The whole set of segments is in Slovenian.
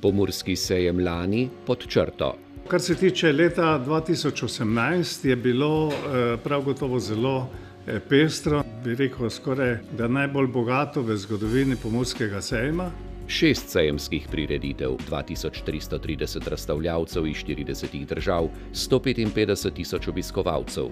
Pomurski sejem lani pod črto. Kar se tiče leta 2018, je bilo prav gotovo zelo pestro, bi rekel skoraj da najbolj bogato v zgodovini Pomurskega sejma. 6 sejemskih prireditev, 2330 razstavljavcev iz 40 držav, 155 tisoč obiskovalcev.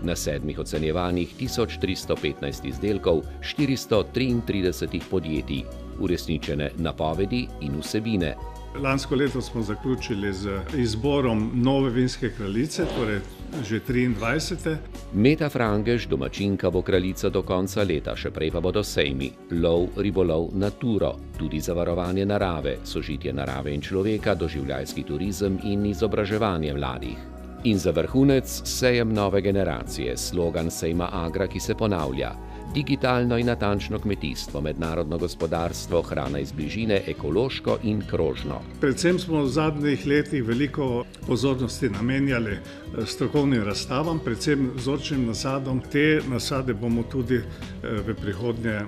Na 7 ocenjevanjih 1315 izdelkov, 433 podjetij, uresničene napovedi in vsebine. Lansko leto smo zaključili z izborom nove vinske kraljice, torej že 23. Meta Frangež, domačinka, bo kraljica do konca leta, še prej pa bodo sejmi, lov, ribolov, naturo, tudi zavarovanje narave, sožitje narave in človeka, doživljajski turizem in izobraževanje mladih. In za vrhunec sejem nove generacije, slogan sejma Agra, ki se ponavlja. Digitalno in natančno kmetijstvo, mednarodno gospodarstvo, hrana iz bližine, ekološko in krožno. Predvsem smo v zadnjih letih veliko pozornosti namenjali strokovnim razstavam, predvsem vzorčnim nasadom. Te nasade bomo tudi v prihodnje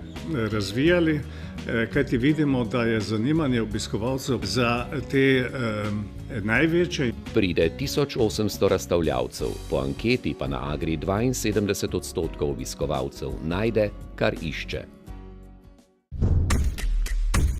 razvijali, kajti vidimo, da je zanimanje obiskovalcev za te največje. Pride 1800 razstavljavcev, po anketi pa na Agri 72% obiskovalcev najde, kar išče.